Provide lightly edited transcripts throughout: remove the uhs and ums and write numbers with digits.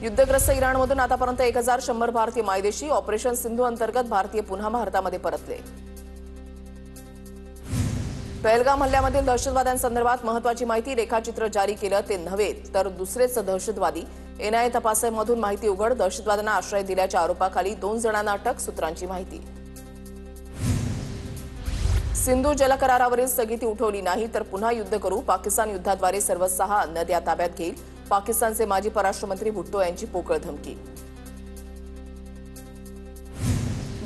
युद्धग्रस्त इराणमधून आतापर्यंत 1100 भारतीय मायदेशी. ऑपरेशन सिंधू अंतर्गत भारतीय पुन्हा भारतामध्ये परतले. पहलगाम हल्ल्यामधील दहशतवाद्यांसंदर्भात महत्त्वाची माहिती. रेखाचित्र जारी केलं ते नव्हे तर दुसरेच दहशतवादी. एनआयए तपासामधून माहिती उघड. दहशतवाद्यांना आश्रय दिल्याच्या आरोपाखाली 2 जणांना अटक. सूत्रांची माहिती. सिंधू जलकरारावरील स्थगिती उठवली नाही तर पुन्हा युद्ध करू. पाकिस्तान युद्धाद्वारे सर्व 6 नद्या ताब्यात घेईल. पाकिस्तानचे माजी परराष्ट्र मंत्री भुट्टो यांची पोकळ धमकी.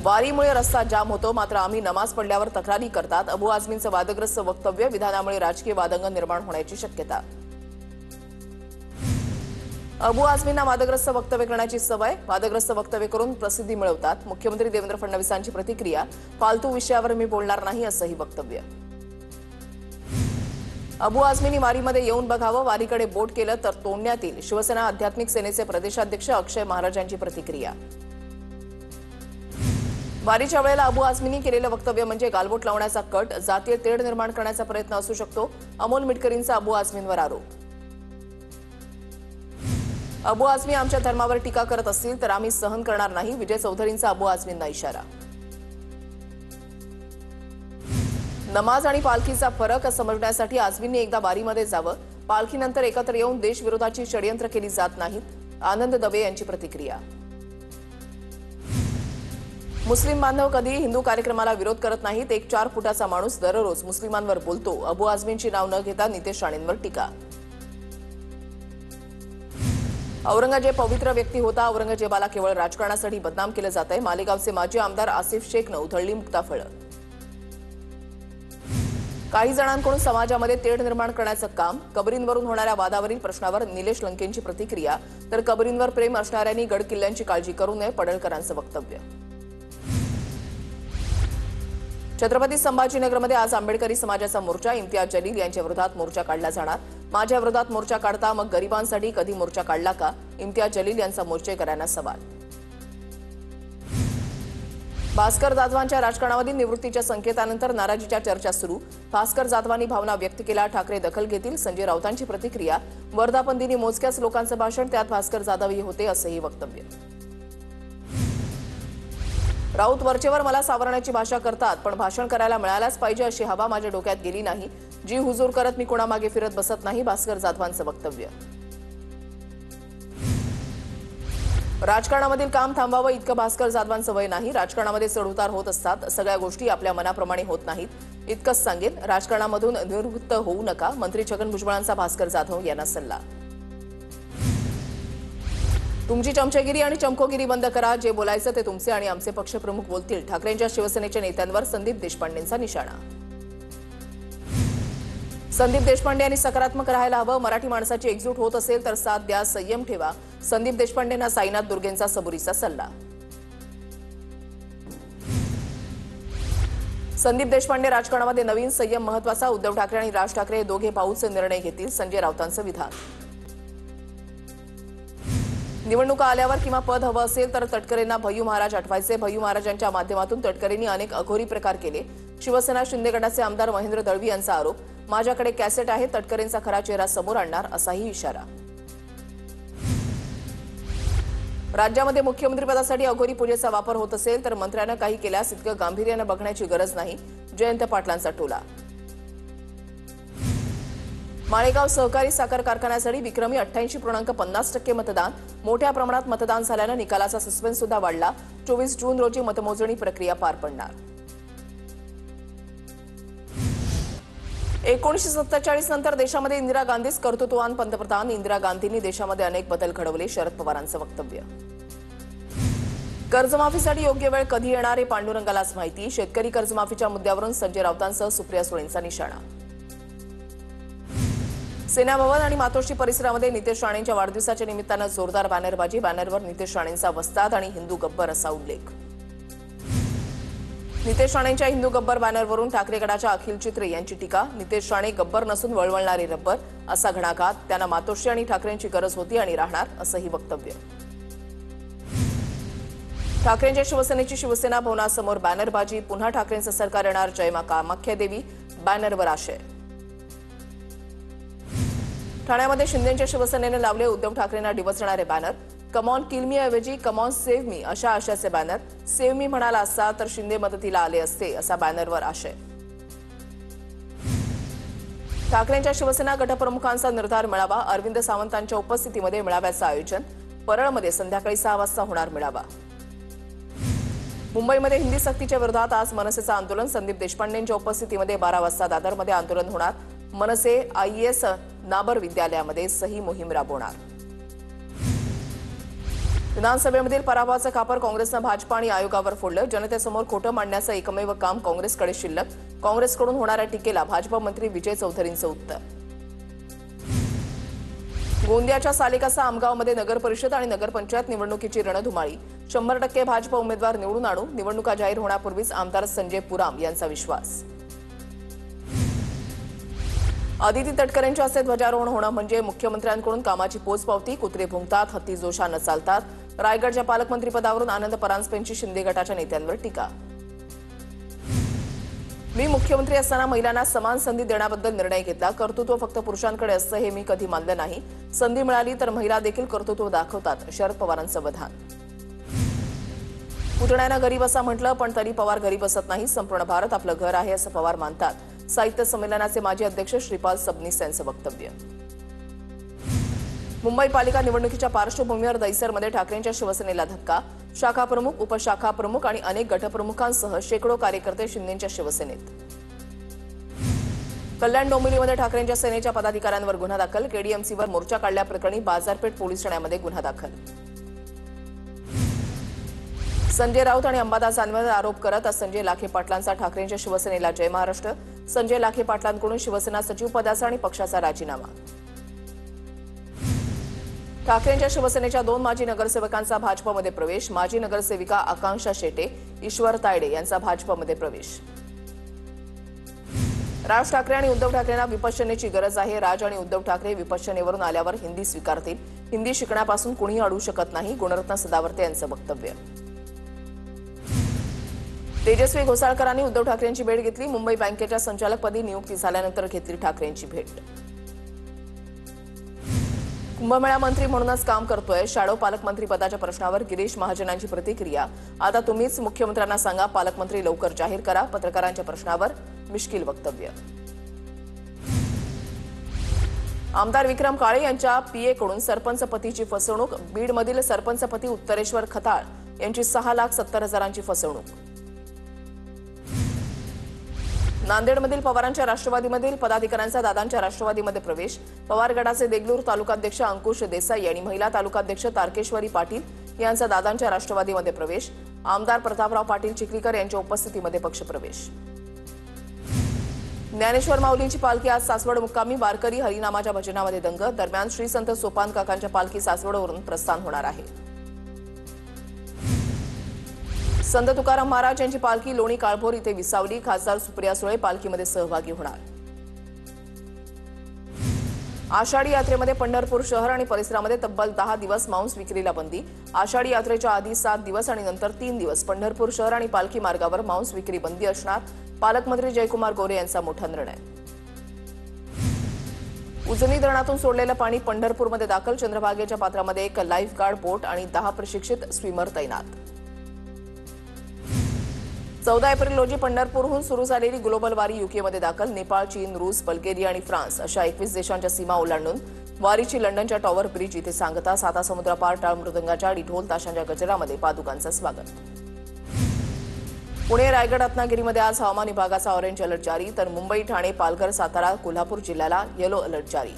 वारीमुळे रस्ता जाम होतो मात्र आम्ही नमाज पडल्यावर तक्रारी करतात. अबू आझमींचं वादग्रस्त वक्तव्य. विधानामुळे राजकीय वादंग निर्माण होण्याची शक्यता. अबू आझमींना वादग्रस्त वक्तव्य करण्याची सवय. वादग्रस्त वक्तव्य करून प्रसिद्धी मिळवतात. मुख्यमंत्री देवेंद्र फडणवीसांची प्रतिक्रिया. फालतू विषयावर मी बोलणार नाही असंही वक्तव्य. अबू आझमींनी वारीमध्ये येऊन बघावं. वारीकडे बोट केलं तर तोडण्यात येईल. शिवसेना आध्यात्मिक सेनेचे प्रदेशाध्यक्ष अक्षय महाराजांची प्रतिक्रिया. वारीच्या वेळेला अबू आझमींनी केलेलं वक्तव्य म्हणजे गालबोट लावण्याचा कट. जातीय तेढ निर्माण करण्याचा प्रयत्न असू शकतो. अमोल मिटकरींचा अबू आझमींवर आरोप. अबू आझमी आमच्या धर्मावर टीका करत असतील तर आम्ही सहन करणार नाही. विजय चौधरींचा अबू आझमींना इशारा. नमाज आणि पालखीचा फरक समजण्यासाठी आझमींनी एकदा वारीमध्ये जावं. पालखीनंतर एकत्र येऊन देशविरोधाची षडयंत्र केली जात नाहीत. आनंद दवे यांची प्रतिक्रिया. मुस्लिम बांधव कधी हिंदू कार्यक्रमाला विरोध करत नाहीत. एक 4 फुटाचा माणूस दररोज मुस्लिमांवर बोलतो. अबू आझमींची नाव न घेता नितेश राणेंवर टीका. औरंगजेब पवित्र व्यक्ती होता. औरंगजेबाला केवळ राजकारणासाठी बदनाम केलं जात आहे. मालेगावचे माजी आमदार आसिफ शेखनं उधळली मुक्ताफळं. काही जणांकडून समाजामध्ये तेढ निर्माण करण्याचं काम. कबरींवरून होणाऱ्या वादावरील प्रश्नावर निलेश लंकेंची प्रतिक्रिया. तर कबरींवर प्रेम असणाऱ्यांनी गड किल्ल्यांची काळजी करू नये. पडळकरांचं वक्तव्य. छत्रपती संभाजीनगरमध्ये आज आंबेडकरी समाजाचा मोर्चा. इम्तियाज जलील यांच्या विरोधात मोर्चा काढला जाणार. माझ्या विरोधात मोर्चा काढता मग गरिबांसाठी कधी मोर्चा काढला का? इम्तियाज जलील यांचा मोर्चेकरांना सवाल. भास्कर जाधवांच्या राजकारणावरील निवृत्तीच्या संकेतानंतर नाराजीच्या चर्चा सुरू. भास्कर जाधवांनी भावना व्यक्त केला. ठाकरे दखल घेतील. संजय राऊतांची प्रतिक्रिया. वर्धापन दिनी मोजक्याच लोकांचं भाषण. त्यात भास्कर जाधवही होते असंही वक्तव्य. राऊत वरचेवर मला सावरण्याची भाषा करतात पण भाषण करायला मिळायलाच पाहिजे अशी हवा माझ्या डोक्यात गेली नाही. जी हुजूर करत मी कोणामागे फिरत बसत नाही. भास्कर जाधवांचं वक्तव्य. राजकारणामधील काम थांबावं इतकं भास्कर जाधवांचं वय नाही. राजकारणामध्ये चढउतार होत असतात. सगळ्या गोष्टी आपल्या मनाप्रमाणे होत नाहीत. इतकंच सांगेन. राजकारणामधून निवृत्त होऊ नका. मंत्री छगन भुजबळांचा भास्कर जाधव यांना सल्ला. तुमची चमचेगिरी आणि चमकोगिरी बंद करा. जे बोलायचं ते तुमचे आणि आमचे पक्षप्रमुख बोलतील. ठाकरेंच्या शिवसेनेच्या नेत्यांवर संदीप देशपांडेंचा निशाणा. संदीप देशपांडे यांनी सकारात्मक राहायला हवं. मराठी माणसाची एकजूट होत असेल तर साथ द्या. संयम ठेवा. संदीप देशपांडेंना साईनाथ दुर्गेंचा सबुरीचा सल्ला. संदीप देशपांडे राजकारणामध्ये नवीन संयम महत्वाचा. उद्धव ठाकरे आणि राज ठाकरे हे दोघे पाऊलचे निर्णय घेतील. संजय राऊतांचं विधान. निवडणुका आल्यावर किंवा पद हवं असेल तर तटकरेंना भय्यू महाराज आठवायचे. भय्यू महाराजांच्या माध्यमातून तटकरेंनी अनेक अघोरी प्रकार केले. शिवसेना शिंदे गटाचे आमदार महेंद्र दळवी यांचा आरोप. माझ्याकडे कॅसेट आहे. तटकरेंचा खरा चेहरा समोर आणणार असाही इशारा. राज्यामध्ये मुख्यमंत्रीपदासाठी अघोरी पूजेचा वापर होत असेल तर मंत्र्यांना काही केल्यास इतकं गांभीर्यानं बघण्याची गरज नाही. जयंत पाटलांचा टोला. माळेगाव सहकारी साखर कारखान्यासाठी विक्रमी 88.50% मतदान. मोठ्या प्रमाणात मतदान झाल्यानं निकालाचा सस्पेन्स सुद्धा वाढला. 24 जून रोजी मतमोजणी प्रक्रिया पार पडणार. 1947 नंतर देशामध्ये इंदिरा गांधीच कर्तृत्ववान पंतप्रधान. इंदिरा गांधींनी देशामध्ये अनेक बदल घडवले. शरद पवारांचं वक्तव्य. कर्जमाफीसाठी योग्य वेळ कधी येणार हे पांडुरंगालाच माहिती. शेतकरी कर्जमाफीच्या मुद्द्यावरून संजय राऊतांसह सुप्रिया सुळेंचा निशाणा. सेना भवन आणि मातोश्री परिसरामध्ये नितेश राणेंच्या वाढदिवसाच्या निमित्तानं जोरदार बॅनरबाजी. बॅनरवर नितेश राणेंचा वस्ताद आणि हिंदू गब्बर असा उल्लेख. नितेश राणेंच्या हिंदू गब्बर बॅनरवरून ठाकरे गटाच्या अखिल चित्रे यांची टीका. नितेश राणे गब्बर नसून वळवळणारे रब्बर असा घणाघात. त्यांना मातोश्री आणि ठाकरेंची गरज होती आणि राहणार असंही वक्तव्य. ठाकरेंच्या शिवसेनेची शिवसेना भवनासमोर बॅनरबाजी. पुन्हा ठाकरेंचं सरकार येणार. जय मा कामाख्या देवी बॅनरवर आशय. ठाण्यामध्ये शिंदेच्या शिवसेनेने लावले उद्धव ठाकरेंना डिवचणारे बॅनर. कम ऑन किल मी ऐवजी कम ऑन सेव्ह मी अशा आशयाचे बॅनर, सेव्ह मी म्हणाला असता तर शिंदे मदतीला आले असते असा बॅनरवर आशय. ठाकरेंच्या शिवसेना गटप्रमुखांचा निर्धार मेळावा, अरविंद सावंतांच्या उपस्थितीमध्ये मेळाव्याचं आयोजन. परळमध्ये संध्याकाळी 6 वाजता होणार मेळावा. मुंबईमध्ये हिंदी सक्तीच्या विरोधात आज मनसेचं आंदोलन, संदीप देशपांडेंच्या उपस्थितीमध्ये 12 वाजता दादरमध्ये आंदोलन होणार. मनसे आयएस नाबर विद्यालयामध्ये सही मोहीम राबवणार. विधानसभेमधील पराभवाचं खापर काँग्रेसनं भाजपा आणि आयोगावर फोडलं. जनतेसमोर खोटं मांडण्याचं एकमेव काम काँग्रेसकडे शिल्लक. काँग्रेसकडून होणाऱ्या टीकेला भाजपा मंत्री विजय चौधरींचं उत्तर. गोंदियाच्या सालेकसा आमगावमध्ये नगरपरिषद आणि नगरपंचायत निवडणुकीची रणधुमाळी. 100% भाजप उमेदवार निवडून आणू, निवडणुका जाहीर होण्यापूर्वीच आमदार संजय पुराम यांचा विश्वास. आदिती तटकरेंच्या हस्ते ध्वजारोहण होणं म्हणजे मुख्यमंत्र्यांकडून कामाची पोचपावती. कुत्रे भुंकतात, हत्ती जोशानं चालतात. रायगडच्या पालकमंत्रीपदावरून आनंद परांजपेंची शिंदे गटाच्या नेत्यांवर टीका. मी मुख्यमंत्री असताना महिलांना समान संधी देण्याबद्दल निर्णय घेतला. कर्तृत्व फक्त पुरुषांकडे असतं हे मी कधी मानलं नाही. संधी मिळाली तर महिला देखील कर्तृत्व दाखवतात, शरद पवारांचं विधान. पुतण्यानं गरीब असं म्हटलं पण तरी पवार गरीब असत नाही. संपूर्ण भारत आपलं घर आहे असं पवार मानतात. साहित्य संमेलनाचे माजी अध्यक्ष श्रीपाल सबनीस यांचं वक्तव्य. मुंबई पालिका निवडणुकीच्या पार्श्वभूमीवर दहिसरमध्ये ठाकरेंच्या शिवसेनेला धक्का. शाखाप्रमुख, उपशाखाप्रमुख आणि अनेक गटप्रमुखांसह शेकडो कार्यकर्ते शिंदेंच्या शिवसेनेत. कल्याण डोंबिवलीमध्ये ठाकरेंच्या सेनेच्या पदाधिकाऱ्यांवर गुन्हा दाखल. केडीएमसीवर मोर्चा काढल्याप्रकरणी बाजारपेठ पोलीस ठाण्यामध्ये गुन्हा दाखल. संजय राऊत आणि अंबादास दानवेंवर आरोप करत संजय लाखे पाटलांचा ठाकरेंच्या शिवसेनेला जय महाराष्ट्र. संजय लाखे पाटलांकडून शिवसेना सचिव पदाचा आणि पक्षाचा राजीनामा. ठाकरेंच्या शिवसेनेच्या 2 माजी नगरसेवकांचा भाजपमध्ये प्रवेश. माजी नगरसेविका आकांक्षा शेटे, ईश्वर तायडे यांचा भाजपमध्ये प्रवेश. राज ठाकरे आणि उद्धव ठाकरेंना विपश्यनेची गरज आहे. राज आणि उद्धव ठाकरे विपश्यनेवरून आल्यावर हिंदी स्वीकारतील. हिंदी शिकण्यापासून कुणीही अडवू शकत नाही. गुणरत्न सदावर्ते यांचं वक्तव्य. तेजस्वी घोसाळकरांनी उद्धव ठाकरेंची भेट घेतली. मुंबई बँकेच्या संचालकपदी नियुक्ती झाल्यानंतर घेतली ठाकरेंची भेट. कुंभमेळा मंत्री म्हणूनच काम करतोय. शॅडो पालकमंत्री पदाच्या प्रश्नावर गिरीश महाजनांची प्रतिक्रिया. आता तुम्हीच मुख्यमंत्र्यांना सांगा, पालकमंत्री लवकर जाहीर करा. पत्रकारांच्या प्रश्नावर मिश्किल वक्तव्य. आमदार विक्रम काळे यांच्या पीएकडून सरपंचपतीची फसवणूक. बीडमधील सरपंचपती उत्तरेश्वर खताळ यांची 6,70,000ची फसवणूक. नांदेडमधील पवारांच्या राष्ट्रवादीमधील पदाधिकाऱ्यांचा दादांच्या राष्ट्रवादीमध्ये प्रवेश. पवार गटाचे देगलूर तालुकाध्यक्ष अंकुश देसाई आणि महिला तालुकाध्यक्ष तारकेश्वरी पाटील यांचा दादांच्या राष्ट्रवादीमध्ये प्रवेश. आमदार प्रतापराव पाटील चिखलीकर यांच्या उपस्थितीमध्ये पक्षप्रवेश. ज्ञानेश्वर माऊलींची पालखी आज सासवड मुक्कामी. वारकरी हरिनामाच्या भजनामध्ये दंग. दरम्यान श्री संत सोपान काकांच्या पालखी सासवडवरून प्रस्थान होणार आहे. संत तुकाराम महाराज यांची पालखी लोणी काळभोर इथे विसावली. खासदार सुप्रिया सुळे पालखीमध्ये सहभागी होणार. आषाढी यात्रेमध्ये पंढरपूर शहर आणि परिसरामध्ये तब्बल 10 दिवस मांस विक्रीला बंदी. आषाढी यात्रेच्या आधी 7 दिवस आणि नंतर 3 दिवस पंढरपूर शहर आणि पालखी मार्गावर मांस विक्री बंदी असणार. पालकमंत्री जयकुमार गोरे यांचा मोठा निर्णय. उजनी धरणातून सोडलेलं पाणी पंढरपूरमध्ये दाखल. चंद्रभागेच्या पात्रामध्ये एक लाईफ गार्ड बोट आणि 10 प्रशिक्षित स्विमर तैनात. 14 एप्रिल रोजी पंढरपूरहून सुरू झालेली ग्लोबल वारी यूकेमध्ये दाखल. नेपाळ, चीन, रूस, बल्गेरिया आणि फ्रान्स अशा 21 देशांच्या सीमा ओलांडून वारीची लंडनच्या टॉवर ब्रिज इथे सांगता. 7 समुद्रपार टाळ मृदंगाच्या आणि ढोल ताशांच्या गजरामध्ये पादुकांचं स्वागत. पुणे, रायगड, रत्नागिरीमध्ये आज हवामान विभागाचा ऑरेंज अलर्ट जारी. तर मुंबई, ठाणे, पालघर, सातारा, कोल्हापूर जिल्ह्याला येलो अलर्ट जारी.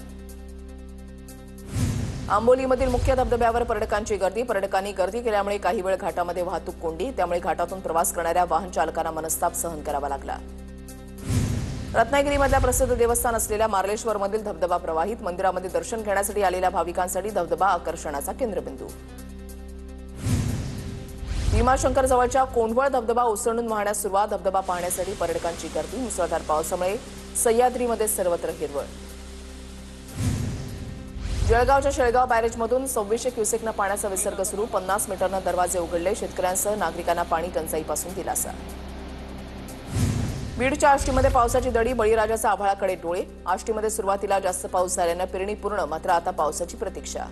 आंबोलीमधील मुख्य धबधब्यावर पर्यटकांची गर्दी. पर्यटकांनी गर्दी केल्यामुळे काही वेळ घाटामध्ये वाहतूक कोंडी. त्यामुळे घाटातून प्रवास करणाऱ्या वाहन चालकांना मनस्ताप सहन करावा लागला. रत्नागिरीमधल्या प्रसिद्ध देवस्थान असलेल्या मार्लेश्वरमधील धबधबा प्रवाहित. मंदिरामध्ये दर्शन घेण्यासाठी आलेल्या भाविकांसाठी धबधबा आकर्षणाचा केंद्रबिंदू. भीमाशंकर जवळच्या कोंढवळ धबधबा ओसंडून वाहण्यास सुरुवात. धबधबा पाहण्यासाठी पर्यटकांची गर्दी. मुसळधार पावसामुळे सह्याद्रीमध्ये सर्वत्र हिरवळ. जळगावच्या शेळगाव बॅरेजमधून 2600 क्युसेकनं पाण्याचा विसर्ग सुरू. 50 मीटरनं दरवाजे उघडले. शेतकऱ्यांसह नागरिकांना पाणी टंचाईपासून दिलासा. बीडच्या आष्टीमध्ये पावसाची दडी. बळीराजाचा आभाळाकडे डोळे. आष्टीमध्ये सुरुवातीला जास्त पाऊस झाल्यानं पेरणी पूर्ण, मात्र आता पावसाची प्रतीक्षा.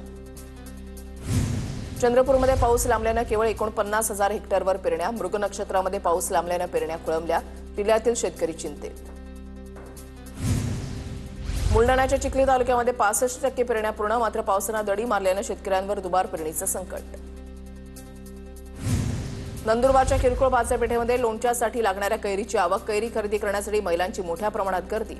चंद्रपूरमध्ये पाऊस लांबल्यानं केवळ 49,000 हेक्टरवर पेरण्या. मृग नक्षत्रामध्ये पाऊस लांबल्यानं पेरण्या खोळंबल्या. जिल्ह्यातील शेतकरी चिंतेत. बुलढाण्याच्या चिखली तालुक्यामध्ये 65% पेरण्या पूर्ण. मात्र पावसानं दडी मारल्यानं शेतकऱ्यांवर दुबार पेरणीचं संकट. नंदुरबारच्या किरकोळ बाजारपेठेमध्ये लोणच्यासाठी लागणाऱ्या कैरीची आवक. कैरी खरेदी करण्यासाठी महिलांची मोठ्या प्रमाणात गर्दी.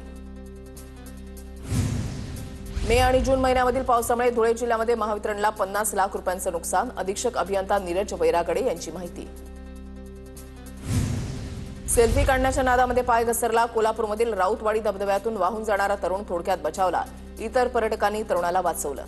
मे आणि जून महिन्यामधील पावसामुळे धुळे जिल्ह्यामध्ये महावितरणला 50 लाख रुपयांचं नुकसान. अधीक्षक अभियंता नीरज वैरागडे यांची माहिती. सेल्फी काढण्याच्या नादामध्ये पाय घसरला. कोल्हापूरमधील राऊतवाडी धबधब्यातून वाहून जाणारा तरुण थोडक्यात बचावला. इतर पर्यटकांनी तरुणाला वाचवलं.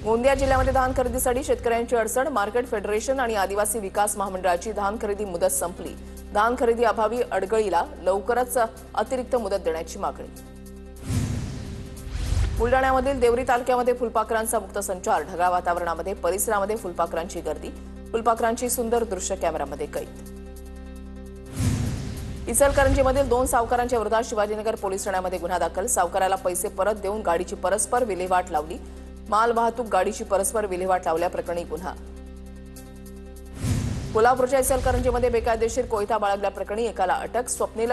गोंदिया जिल्ह्यामध्ये धान खरेदीसाठी शेतकऱ्यांची अडचण. मार्केट फेडरेशन आणि आदिवासी विकास महामंडळाची धान खरेदी मुदत संपली. धान खरेदी अभावी अडगळीला लवकरच अतिरिक्त मुदत देण्याची मागणी. बुलढाण्यामधील देवरी तालुक्यामध्ये फुलपाखरांचा मुक्त संचार. ढगाळ वातावरणामध्ये परिसरामध्ये फुलपाखरांची गर्दी. फुलपाखरांची सुंदर दृश्य कॅमेऱ्यामध्ये कैद. इचलकरंजीमधील 2 सावकारांच्या विरोधात शिवाजीनगर पोलीस ठाण्यामध्ये गुन्हा दाखल. सावकाराला पैसे परत देऊन गाडीची परस्पर विल्हेवाट लावली. माल वाहतूक गाडीची परस्पर विल्हेवाट लावल्याप्रकरणी गुन्हा. कोल्हापूरच्या इचलकरंजीमध्ये बेकायदेशीर कोयता बाळगल्याप्रकरणी एकाला अटक. स्वप्नील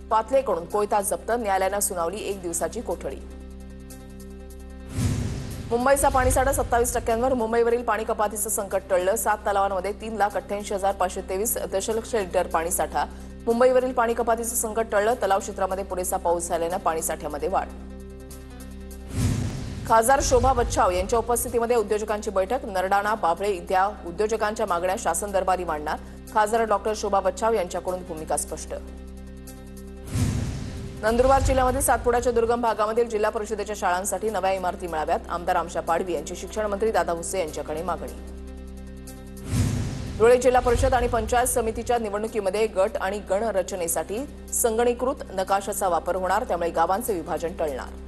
पातलेकडून कोयता जप्त. न्यायालयानं सुनावली 1 दिवसाची कोठडी. मुंबईचा पाणीसाठा 27%. मुंबईवरील पाणी कपातीचं संकट टळलं. 7 तलावांमध्ये 3,88,523 दशलक्ष लिटर पाणीसाठा. मुंबईवरील पाणी कपातीचं संकट टळलं. तलाव क्षेत्रामध्ये पुरेसा पाऊस झाल्यानं पाणीसाठ्यामध्ये वाढ. खासदार शोभा बच्छाव यांच्या उपस्थितीमध्ये उद्योजकांची बैठक. नरडाणा, बाभळे इथल्या उद्योजकांच्या मागण्या शासन दरबारी मांडणार. खासदार डॉक्टर शोभा बच्छाव यांच्याकडून भूमिका स्पष्ट. नंदुरबार जिल्ह्यामध्ये सातपुड्याच्या दुर्गम भागामधील जिल्हा परिषदेच्या शाळांसाठी नव्या इमारती मिळाव्यात. आमदार आमशा पाडवी यांची शिक्षण मंत्री दादा भुसे यांच्याकडे मागणी. धुळे जिल्हा परिषद आणि पंचायत समितीच्या निवडणुकीमध्ये गट आणि गण रचनेसाठी संगणकीकृत नकाशाचा वापर होणार. त्यामुळे गावांचे विभाजन टळणार.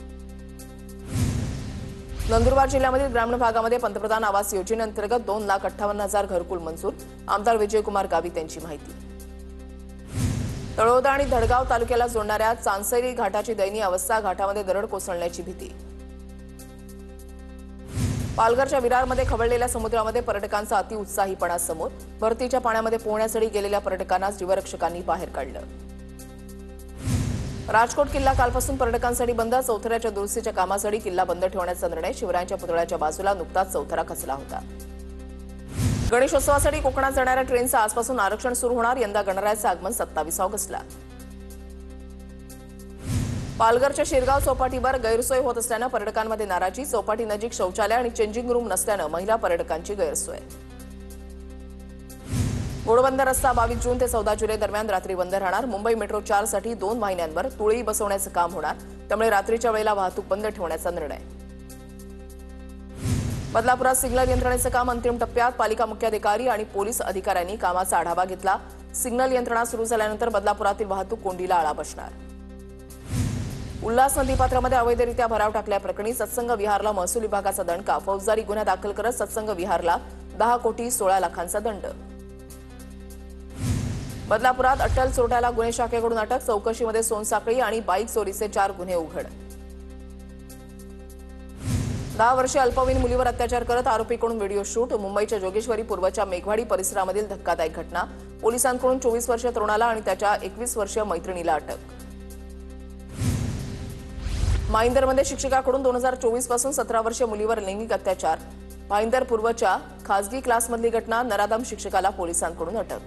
नंदुरबार जिल्ह्यामधील ग्रामीण भागामध्ये पंतप्रधान आवास योजनेअंतर्गत 2,58,000 घरकुल मंजूर. आमदार विजयकुमार गावित यांची माहिती. तळोदा आणि धडगाव तालुक्याला जोडणाऱ्या चांसैली घाटाची दयनीय अवस्था. घाटामध्ये दरड कोसळण्याची भीती. पालघरच्या विरारमध्ये खवळलेल्या समुद्रामध्ये पर्यटकांचा अतिउत्साहीपणा समोर. भरतीच्या पाण्यामध्ये पोहण्यासाठी गेलेल्या पर्यटकांना जीवरक्षकांनी बाहेर काढलं. राजकोट किल्ला कालपासून पर्यटकांसाठी बंद. चौथऱ्याच्या दुरुस्तीच्या कामासाठी किल्ला बंद ठेवण्याचा निर्णय. शिवरायांच्या पुतळ्याच्या बाजूला नुकताच चौथरा खचला होता. गणेशोत्सवासाठी कोकणात जाणाऱ्या ट्रेनचं आजपासून आरक्षण सुरू होणार. यंदा गणरायाचं आगमन 27 ऑगस्टला. पालघरच्या शिरगाव चौपाटीवर गैरसोय होत असल्यानं पर्यटकांमध्ये नाराजी. चौपाटी नजीक शौचालय आणि चेंजिंग रूम नसल्यानं महिला पर्यटकांची गैरसोय. घोडबंदर रस्ता 22 जून ते 14 जुलै दरम्यान रात्री बंद राहणार. मुंबई मेट्रो 4 साठी 2 महिन्यांवर तुळई बसवण्याचं काम होणार. त्यामुळे रात्रीच्या वेळेला वाहतूक बंद ठेवण्याचा निर्णय. बदलापुरात सिग्नल यंत्रणेचं काम अंतिम टप्प्यात. पालिका मुख्याधिकारी आणि पोलीस अधिकाऱ्यांनी कामाचा आढावा घेतला. सिग्नल यंत्रणा सुरू झाल्यानंतर बदलापुरातील वाहतूक कोंडीला आळा बसणार. उल्हास नदीपात्रामध्ये अवैधरित्या भराव टाकल्याप्रकरणी सत्संग विहारला महसूल विभागाचा दणका. फौजदारी गुन्हा दाखल करत सत्संग विहारला 10,16 लाखांचा दंड. बदलापुरात अट्टल चोरट्याला गुन्हे शाखेकडून अटक. चौकशीमध्ये सोनसाखळी आणि बाईक चोरीचे 4 गुन्हे उघड. 10 वर्षे अल्पवयीन मुलीवर अत्याचार करत आरोपीकडून व्हिडिओ शूट. मुंबईच्या जोगेश्वरी पूर्वच्या मेघवाडी परिसरामधील धक्कादायक घटना. पोलिसांकडून 24 वर्षीय तरुणाला आणि त्याच्या 21 वर्षीय मैत्रिणीला अटक. भाईंदरमध्ये शिक्षकाकडून 2024 पासून 17 वर्षीय मुलीवर लैंगिक अत्याचार. भाईंदर पूर्वच्या खासगी क्लासमधली घटना. नराधम शिक्षकाला पोलिसांकडून अटक.